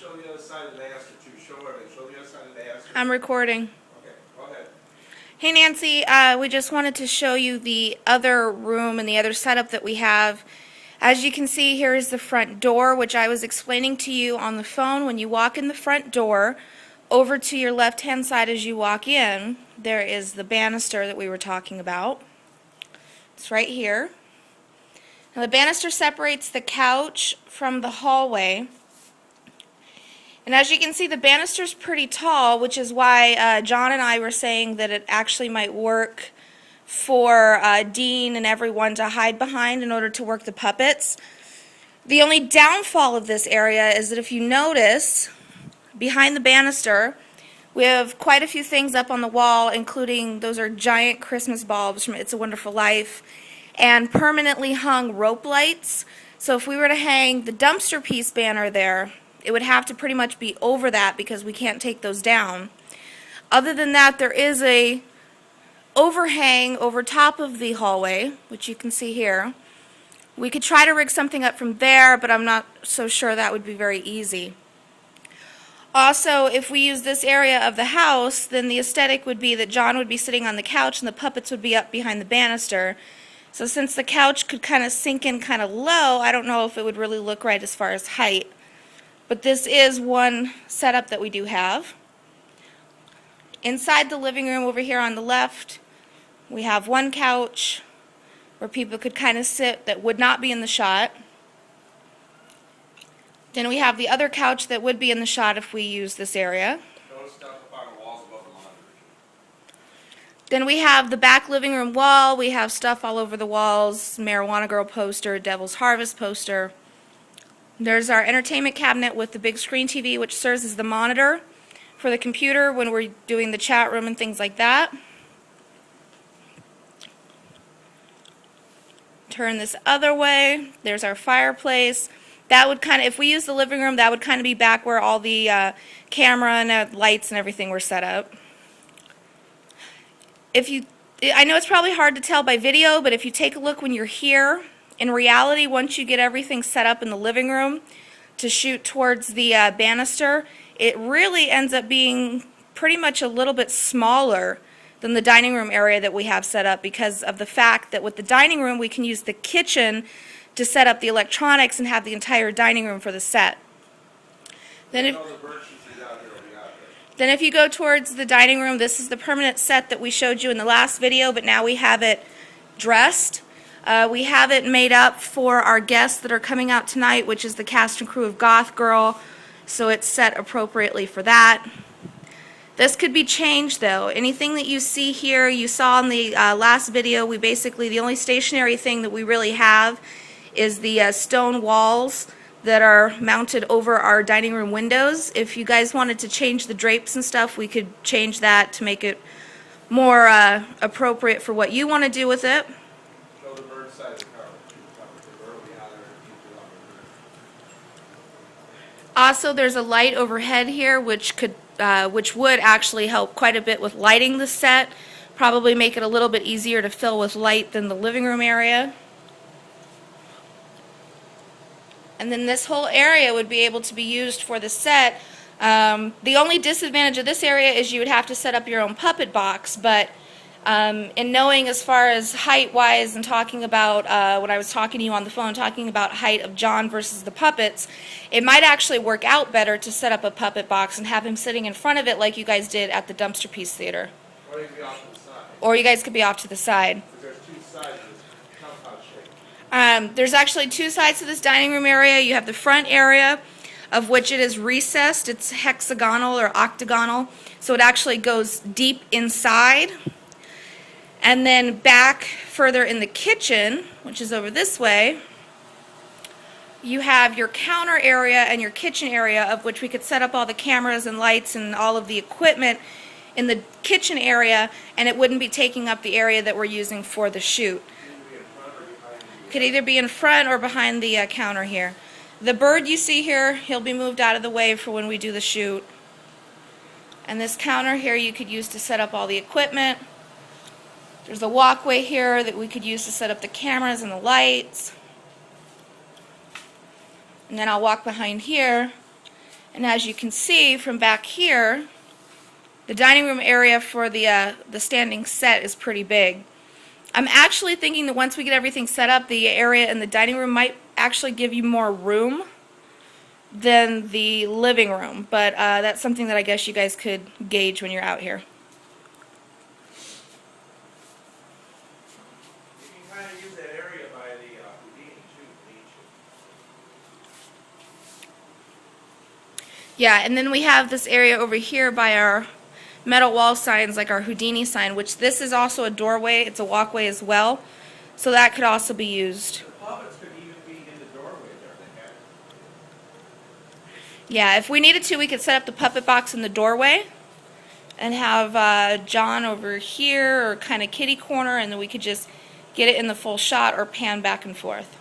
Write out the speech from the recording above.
show the other side of the Astor too. Show the other side of the Astor. I'm recording. Okay, go ahead. Hey Nancy, we just wanted to show you the other room and the other setup that we have. As you can see, here is the front door, which I was explaining to you on the phone. When you walk in the front door, over to your left-hand side as you walk in, there is the banister that we were talking about. It's right here. Now the banister separates the couch from the hallway. And as you can see, the banister's pretty tall, which is why John and I were saying that it actually might work for Dean and everyone to hide behind in order to work the puppets. The only downfall of this area is that if you notice, behind the banister, we have quite a few things up on the wall, including those are giant Christmas bulbs from It's a Wonderful Life, and permanently hung rope lights. So if we were to hang the dumpster piece banner there, it would have to pretty much be over that because we can't take those down. Other than that, there is a overhang over top of the hallway, which you can see here. We could try to rig something up from there, but I'm not so sure that would be very easy. Also, if we use this area of the house, then the aesthetic would be that John would be sitting on the couch and the puppets would be up behind the banister. So since the couch could kind of sink in kind of low, I don't know if it would really look right as far as height. But this is one setup that we do have. Inside the living room over here on the left, we have one couch where people could kind of sit that would not be in the shot. Then we have the other couch that would be in the shot if we use this area. Show stuff up on the walls above the monitor. Then we have the back living room wall. We have stuff all over the walls, Marijuana Girl poster, Devil's Harvest poster. There's our entertainment cabinet with the big screen TV, which serves as the monitor for the computer when we're doing the chat room and things like that. Turn this other way. There's our fireplace. That would kind of, if we use the living room, that would kind of be back where all the camera and lights and everything were set up. I know it's probably hard to tell by video, but if you take a look when you're here, in reality, once you get everything set up in the living room to shoot towards the banister, it really ends up being pretty much a little bit smaller than the dining room area that we have set up because of the fact that with the dining room we can use the kitchen to set up the electronics and have the entire dining room for the set. Then if you go towards the dining room, this is the permanent set that we showed you in the last video, but now we have it dressed. We have it made up for our guests that are coming out tonight, which is the cast and crew of Goth Girl, so it's set appropriately for that. This could be changed though. Anything that you see here, you saw in the last video, the only stationary thing that we really have is the stone walls that are mounted over our dining room windows. If you guys wanted to change the drapes and stuff, we could change that to make it more appropriate for what you want to do with it. Show the bird side of the car. Also, there's a light overhead here which would actually help quite a bit with lighting the set, probably make it a little bit easier to fill with light than the living room area. And then this whole area would be able to be used for the set. The only disadvantage of this area is you would have to set up your own puppet box, but in knowing as far as height-wise and talking about, when I was talking to you on the phone, talking about height of John versus the puppets, it might actually work out better to set up a puppet box and have him sitting in front of it like you guys did at the Dumpster Piece Theater. Or you could be off to the side. Or you guys could be off to the side. There's two sides of this compound shape. There's actually two sides to this dining room area. You have the front area, of which it is recessed. It's hexagonal or octagonal, so it actually goes deep inside. And then back further in the kitchen, which is over this way, you have your counter area and your kitchen area, of which we could set up all the cameras and lights and all of the equipment in the kitchen area, and it wouldn't be taking up the area that we're using for the shoot. Could either be in front or behind the counter here. The bird you see here, he'll be moved out of the way for when we do the shoot. And this counter here you could use to set up all the equipment. There's a walkway here that we could use to set up the cameras and the lights. And then I'll walk behind here And as you can see from back here, the dining room area for the standing set is pretty big. I'm actually thinking that once we get everything set up, the area in the dining room might actually give you more room than the living room, but that's something that I guess you guys could gauge when you're out here. You can kind of use that area by the Houdini too, can't you? Yeah, and then we have this area over here by our metal wall signs, like our Houdini sign, which this is also a doorway. It's a walkway as well, so that could also be used. The puppets could even be in the doorway there. They have. Yeah, if we needed to, we could set up the puppet box in the doorway and have John over here or kind of kitty corner, and then we could just get it in the full shot or pan back and forth.